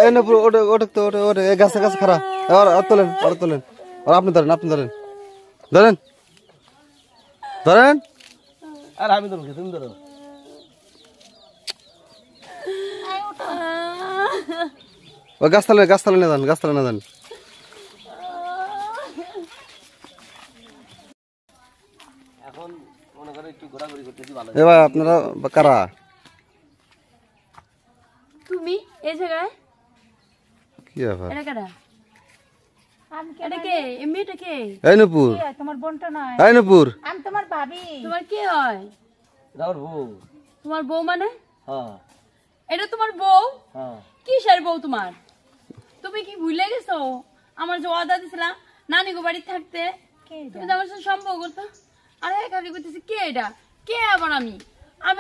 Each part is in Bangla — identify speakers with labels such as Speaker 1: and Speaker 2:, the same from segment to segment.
Speaker 1: এই না পুরো ওটা ওটা তো ওটা ওটা এই গাছে গাছে খাড়া আর তোলেন আর আপনি ধরেন ধরেন
Speaker 2: আর আমি ধরবো তুমি ধরো
Speaker 1: ওই গাছতলে না যান
Speaker 2: এখন মনে করো একটু ঘোরাঘুরি করতেছি ভালো
Speaker 1: এ ভাই আপনারা কারা
Speaker 3: তুমি এই জায়গায়
Speaker 1: কি ব্যাপার
Speaker 3: এটা কারা এটা কে এমবিটা কে
Speaker 1: এই নূপুর
Speaker 3: তোমার বোনটা নয়
Speaker 1: এই নূপুর
Speaker 3: আমি তোমার ভাবি তোমার কি হয়
Speaker 2: রাউর বউ
Speaker 3: তোমার বউ মানে
Speaker 2: হ্যাঁ
Speaker 3: এটা তোমার বউ
Speaker 2: হ্যাঁ
Speaker 3: কিসের বউ তোমার তুমি কি ভুলে গেছো আমার যে ওয়াদা দিছিলাম নানি গো বাড়ি থাকতে তুমি তো আমার সাথে সম্পর্ক করতো আরে একাকি করতেছি কে এটা কে আবার আমি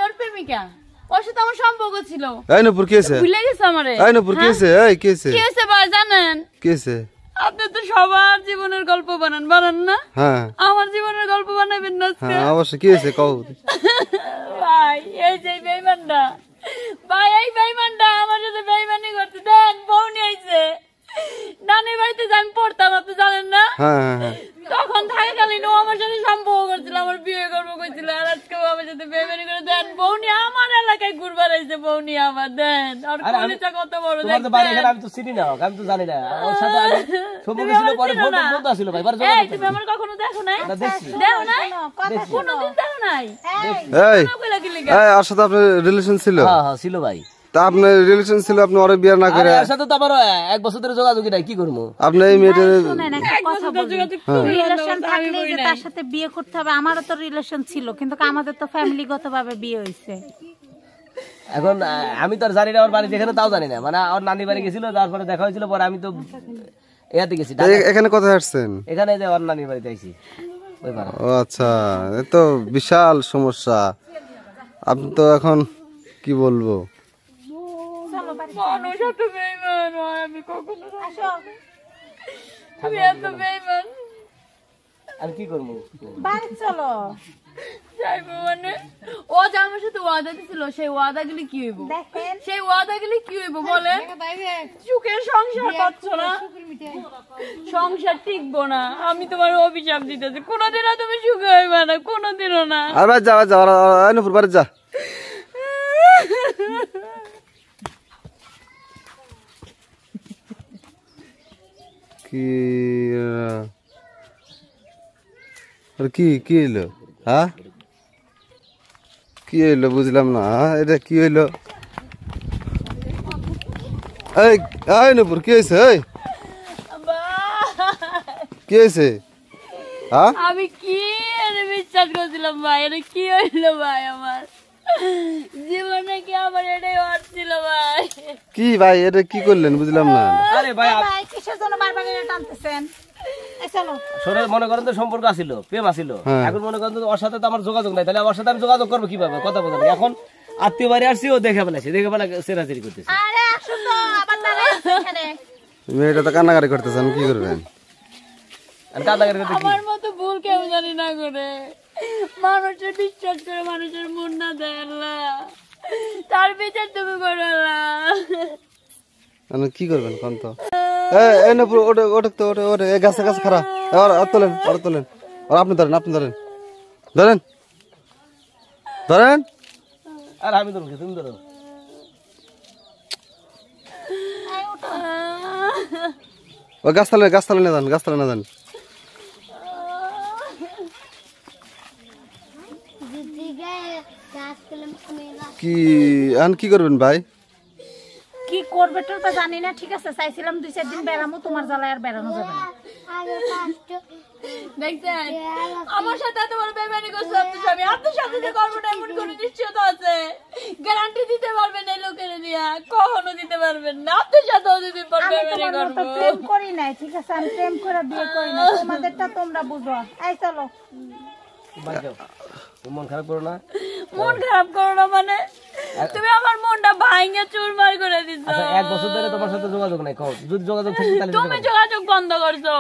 Speaker 3: ওর প্রেমিকা ওর সাথে আমার সম্পর্ক ছিল
Speaker 1: এই নূপুর কি হইছে
Speaker 3: ভুলে গেছো আমারে
Speaker 1: এই নূপুর কি হইছে
Speaker 3: কি হইছে ভাই জানেন
Speaker 1: কি হইছে
Speaker 3: আপনি তো সবার জীবনের গল্প বানান না
Speaker 1: হ্যাঁ
Speaker 3: আমার জীবনের গল্প বানাবেন না
Speaker 1: হ্যাঁ অবশ্যই কি হইছে কও
Speaker 3: ভাই এই যে বেঈমানটা ভাই এই বেঈমানটা আমার সাথে বেঈমানি করতে দেন বউ নিয়ে আইছে নানির বাড়িতে আমি পড়তাম আপনি জানেন না
Speaker 1: হ্যাঁ
Speaker 3: তখন থাকাকালীন ও আমার সাথে সম্পর্ক করছিল আমার বিয়ে করবো কইছিল আর আজকে ও আমার সাথে বেঈমানি করে দেন বউ নিয়ে আমার এলাকায় ঘুরবার আইছে বউ নিয়ে আমার দেন আর কলিজা কত বড়
Speaker 2: তোমার তো বাড়ি এখানে আমি তো চিনি না আমি তো জানি না ওর সাথে আমি সম্পর্ক ছিল পরে ফোন বন্ধ ছিল ভাই বার
Speaker 3: এই তুমি আমার কখনো দেখো নাই দেখো নাই কোনদিন দেখো নাই
Speaker 1: এই আর সাথে আপনার রিলেশন ছিল
Speaker 2: হ্যাঁ ছিল ভাই
Speaker 1: তা আপনার রিলেশন ছিল আপনি ওরে বিয়ে না করে
Speaker 2: এর সাথে তো আমার এক বছর ধরে যোগাযোগই নাই কি করব
Speaker 1: আপনি এই মেয়েটার
Speaker 4: শুনেন একটা কথা বলি রিলেশন থাকলে যে তার সাথে বিয়ে করতে হবে আমারও তো রিলেশন ছিল কিন্তু আমাদের তো ফ্যামিলিগতভাবে বিয়ে হইছে
Speaker 2: এখন আমি তো আর জানি না ওর বাড়ি যেখানে তাও জানি না মানে ওর নানি বাড়ি গেছিল তারপরে দেখা হয়েছিল পরে আমি তো এয়াতে গেছি
Speaker 1: এখানে কোথায় আসছেন
Speaker 2: এখানে যে ওর নানি বাড়িতে আইছি ওই পাড়া
Speaker 1: ও আচ্ছা এ তো বিশাল সমস্যা আপনি তো এখন কি বলবো
Speaker 3: মানুষ এত বেঈমান হয় আমি কখনো তুমি এত বেঈমান
Speaker 2: আমি কি করবো
Speaker 4: বাড়ি চলো
Speaker 3: যাইবো মানে ও যে আমার সাথে ওয়াদা দিছিল সেই ওয়াদাগুলি কি হইব সেই ওয়াদাগুলি কি হইব বলে সুখের সংসার পাচ্ছ না সংসার টিকবো না আমি তোমার অভিশাপ দিতেছি কোনোদিনও তুমি সুখে হইবে না কোনোদিনও না
Speaker 1: আর যা নূপুর বাড়ি যা কি হইলো হ্যাঁ কি হইলো বুঝলাম না এটা কি হইলো এই নূপুর কি হয়েছে কি হয়েছে হ্যাঁ
Speaker 3: আমি কি বিশ্বাস করছিলাম ভাই এটা কি হইলো ভাই আমার জীবনে কি আমার এটাই হচ্ছিল ভাই
Speaker 1: কি ভাই এটা কি করলেন বুঝলাম না
Speaker 2: আরে ভাই
Speaker 4: কিসের জন্য বারবার এটা টানতেছেন
Speaker 2: শোনে মনে করেন তো সম্পর্ক আছিল প্রেম আছিল এখন মনে করেন ওর সাথে তো আমার যোগাযোগ নাই তাহলে ওর সাথে আমি যোগাযোগ করবো কিভাবে কথা বলবো এখন আত্মীয় বাড়ি আসছি ও দেখে ফেলাইছে সেরাচেরি করতেছে
Speaker 1: মেয়েটা তো কান্নাকাটি করতেছেন কি করবেন
Speaker 3: আমার মতো ভুল কেউ জানি না করে মানুষের বিশ্বাস করে মানুষের মন না দেয় আল্লাহ তার বিচার তুমি করো আল্লাহ
Speaker 1: কি করবেন কোন তো এই না পুরো ওটা তো ওটা এই গাছে গাছে খাড়া আর তোলেন আর আপনি ধরেন
Speaker 2: আর আমি ধরবো তুমি ধরো
Speaker 1: ওই গাছতলে না যান কি করবেন ভাই
Speaker 4: কি করবে তো জানি না ঠিক আছে চাইছিলাম 2-4 দিন বেড়ামো তোমার জ্বালায় আর বেড়ানো যাবে না
Speaker 3: দেখছেন আমার সাথে এত বড় বেমানি করছো আমি আপনার সাথে যে করবো না এমন কোনো নিশ্চয়তা আছে গ্যারান্টি দিতে পারবেন এই লোকের দিয়া কখনো দিতে পারবেন না আপনার সাথেও যদি বেমানি করবো
Speaker 4: প্রেম করি নাই ঠিক আছে আমি প্রেম করে বিয়ে করি না তোমাদেরটা তোমরা বুঝো এই চলো
Speaker 2: মন খারাপ করো না
Speaker 3: মানে তুমি আমার মনটা ভাঙে চুরমার করে দিছো
Speaker 2: আচ্ছা এক বছর ধরে তোমার সাথে যোগাযোগ নাই যদি যোগাযোগ থাকে তাহলে
Speaker 3: তুমি যোগাযোগ বন্ধ করছো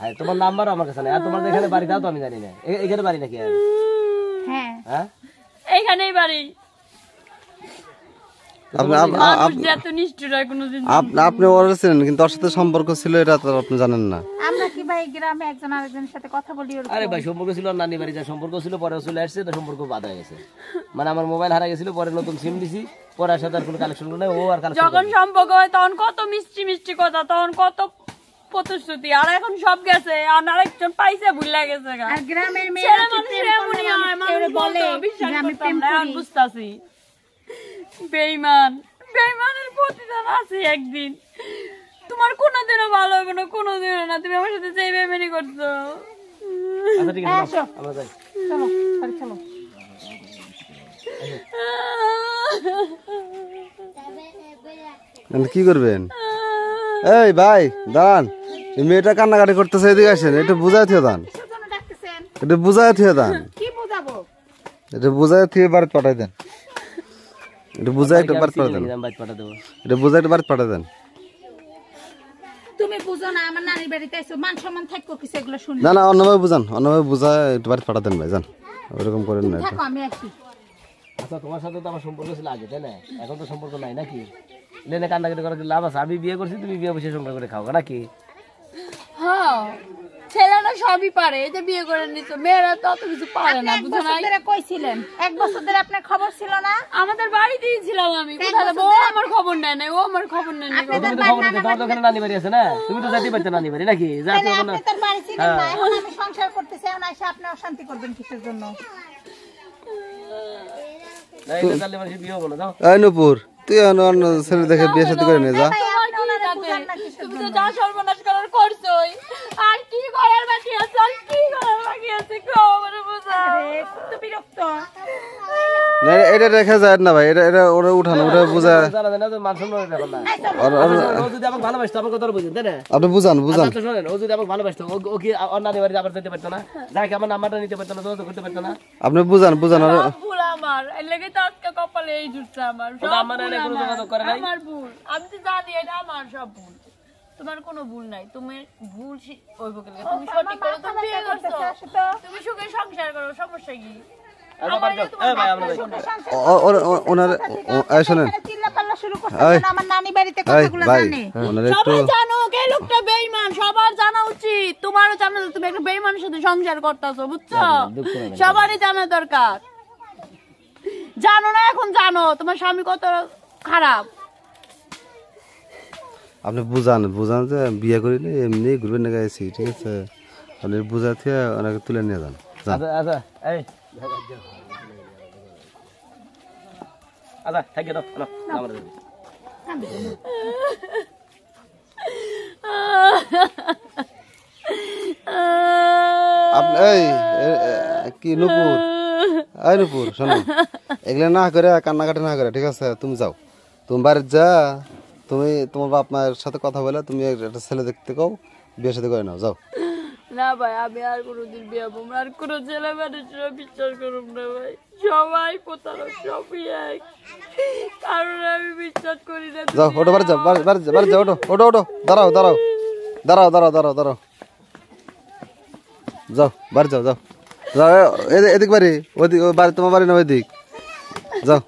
Speaker 2: হ্যাঁ তোমার নাম্বারও আমার কাছে নাই আর তোমার এখানে বাড়ি দাও তো আমি জানি না এখানে বাড়ি নাকি
Speaker 4: হ্যাঁ
Speaker 3: এইখানেই বাড়ি মানুষ যে এত নিষ্ঠুর হয় কোনোদিন
Speaker 1: আপনি ওরা ছিলেন কিন্তু ওর সাথে সম্পর্ক ছিল এটা তো আপনি জানেন না।
Speaker 4: আমরা কি ভাই গ্রামে একজন আরেকজনের সাথে কথা বলি ওরকম?
Speaker 2: আরে ভাই সম্পর্ক ছিল নানি বাড়ি যা সম্পর্ক ছিল পরে চলে আসছে তো সম্পর্ক বাধা গেছে মানে আমার মোবাইল হারা গেছিল পরে নতুন সিম দিছি পরে আর সাথে আর কোনো কালেকশন নাই ও আর কালেকশন
Speaker 3: যখন সম্পর্ক হয় তখন কত মিষ্টি মিষ্টি কথা তখন কত প্রতিশ্রুতি আর এখন সব গেছে আর আরেকজন পাইছে ভুলে গেছে গা।
Speaker 4: আর গ্রামের
Speaker 3: ছেলে
Speaker 4: মেয়েরা কি
Speaker 3: মানুষের
Speaker 4: প্রেম
Speaker 3: এমনই
Speaker 4: করলে
Speaker 3: হয়,
Speaker 4: মানুষ
Speaker 3: মানুষ
Speaker 4: বলে
Speaker 3: বলতো, বিশ্বাস
Speaker 4: যে আমি
Speaker 3: করতাম
Speaker 4: প্রেম
Speaker 3: না, এখন
Speaker 4: করি।
Speaker 3: বুঝতাছি। বেঈমানের প্রতিদান আছে একদিন। তোমার কোনোদিনও ভালো হবে না, কোনোদিনও না। তুমি আমার সাথে যেই বেইমানি করছো।
Speaker 2: আচ্ছা ঠিক আছে নাও, আমরা যাই
Speaker 4: চলো বাড়ি চলো।
Speaker 1: কি করবেন? এই ভাই দাঁড়ান, এই মেয়েটা কান্নাকাটি করতেছে, এদিকে আসেন, এটা বুঝাই থিয়ে দান,
Speaker 4: সেজন্য ডাকতেছেন?
Speaker 1: এটা বুঝাই থিয়ে দান,
Speaker 4: কি বুঝাবো?
Speaker 1: এটা বুঝাই থিয়ে বাড়িতে পাঠাই দেন, এটা বুঝাই একটু বাড়িতে পাঠাই দেন,
Speaker 2: আমি বাইক পাঠা দেবো
Speaker 1: এটা বুঝাই একটু বাড়িতে পাঠাই দেন।
Speaker 4: তুমি বুঝো না আমার নানির বাড়িতে আইছো, মান সম্মান থাকবো কিছু এগুলো শুনি।
Speaker 1: না না অন্যভাবে বুঝান, অন্যভাবে বুঝায় একটু বাড়িতে পাঠা দেন ভাই, যান ওরকম করেন না।
Speaker 4: থাকো আমি আসি।
Speaker 2: আচ্ছা তোমার সাথে তো আমার সম্পর্ক ছিল আগে তাই না এখন তো সম্পর্ক নাই নাকি লেনে কান্নাকাটি করার কি লাভ আছে আমি বিয়ে করছি তুমি বিয়ে বসে সংসার করে খাও নাকি
Speaker 3: হ্যাঁ, ছেলেরা সবই পারে, এই যে বিয়ে করে নিত। মেয়েরা তো অত কিছু পারে না,
Speaker 4: এক
Speaker 3: বুঝো
Speaker 4: বছর
Speaker 3: নাই?
Speaker 4: ধরে কইছিলেন, এক বছর ধরে আপনার খবর ছিল না?
Speaker 3: আমাদের বাড়িতেই ছিলাম আমি, কোথায় যাবো? ও আমার খবর নেয় নাই, ও আমার খবর নেয় নাই।
Speaker 2: তুমি তো খবর দিতে তোমার তো ওখানে নানি বাড়ি আছে না তুমি তো যাইতে পারছো নানি বাড়ি নাকি যাতে
Speaker 4: তাহলে
Speaker 2: হবে না
Speaker 4: আপনি তার বাড়ি ছিলেন না, এখন আমি সংসার করতেছি, এখন এসে আপনি অশান্তি করবেন কিসের জন্য?
Speaker 2: এই যে তাহলে মানে বিয়ে হবো না যাও
Speaker 1: এই নূপুর, তুই অন্য ছেলে দেখে বিয়ে শাদী করে নিয়ে যা।
Speaker 4: ভাই,
Speaker 3: তোমার
Speaker 4: আপনি
Speaker 3: কি
Speaker 4: ওনারে
Speaker 3: তাতে?
Speaker 4: বুঝান না কিসের
Speaker 3: তুমি
Speaker 4: জন্য?
Speaker 3: তো যা সর্বনাশ করার করছোই, আর কি করার বাকি আছে? আর কি করার বাকি আছে? কেউ আমার বোঝাও।
Speaker 4: আরে, কত বিরক্ত।
Speaker 1: না এটা রেখে যায় না ভাই, এটা এটা ওরা উঠানো, ওটা বুঝা
Speaker 2: জানা যায় না তো মান সম্মানের ব্যাপার না ও যদি আমাকে ভালোবাসতো আমাকে কথা বুঝেন তাই না
Speaker 1: আপনি বুঝান বুঝান।
Speaker 2: আচ্ছা শোনেন ও যদি আমাকে ভালোবাসতো ও কি ওর নানি বাড়ি আবার যেতে পারতো না যাকে আমার নাম্বারটা নিতে পারতো না যোগাযোগ করতে পারতো না
Speaker 1: আপনি বুঝান বুঝান। আর
Speaker 3: সব ভুল আমার, এর লেগে তো আজকে কপালে এই জুটছে আমার। সব
Speaker 2: ওটা আমার
Speaker 3: ভুল
Speaker 2: এনে কোনো
Speaker 3: আমার।
Speaker 2: যোগাযোগ করে নাই?
Speaker 3: আমার ভুল, আমি তো জানি এটা আমার সব ভুল। তোমার কোনো ভুল নাই, তুমি ভুল ওই বকে তুমি সঠিক করে তুমি বিয়ে করছো, তুমি সুখে সংসার করো, সমস্যা কি?
Speaker 2: আচ্ছা বাড়ি যাও এই ভাই আমরা যাই
Speaker 1: ওনার শোনেন,
Speaker 4: চিল্লাপাল্লা শুরু করতেছেন, আমার নানি বাড়িতে কথাগুলো
Speaker 1: ভাই
Speaker 4: জানে।
Speaker 1: ওনার একটু
Speaker 3: সবাই জানো কে লোকটা বেঈমান, সবার জানা উচিত। তোমারও জানা, তুমি একটা বেঈমানের সাথে সংসার করতেছো, বুঝছো? সবারই জানা দরকার। জানো না, এখন জানো তোমার স্বামী কত খারাপ।
Speaker 1: আপনি বুঝান বুঝান যে বিয়ে করিনি এমনি ঘুরবেন না গেছি, ঠিক আছে? আপনি বুঝাতে ওনাকে তুলে নিয়ে যান।
Speaker 2: আচ্ছা আচ্ছা এই আচ্ছা থাকি দাও না আমরা যাই
Speaker 1: আপনি এই কি নূপুর, এই নূপুর শোনো, এগুলো না করে কান্নাকাটি না করে, ঠিক আছে? তুমি যাও, তুমি বাড়িতে যা, তুমি তোমার বাপ মায়ের সাথে কথা বলে তুমি একটা ছেলে দেখতে কও, বিয়ে সাথে করে নাও, যাও।
Speaker 3: না ভাই, আমি আর কোনোদিন বিয়ে হবো না, আর কোনো ছেলে মানুষরা বিশ্বাস করুন না ভাই। সবাই প্রতারক, সবই এক। কারণ আমি বিশ্বাস করি না।
Speaker 1: যাও ওটো বাড়ি যাও, বাড়ি যাও, ওটো ওটো ওটো, দাঁড়াও দাঁড়াও দাঁড়াও দাঁড়াও দাঁড়াও দাঁড়াও, যাও বাড়ি যাও, যাও যাও এদিক বাড়ি, ওদিক বাড়ি তোমার বাড়ি না ওইদিক, যাও।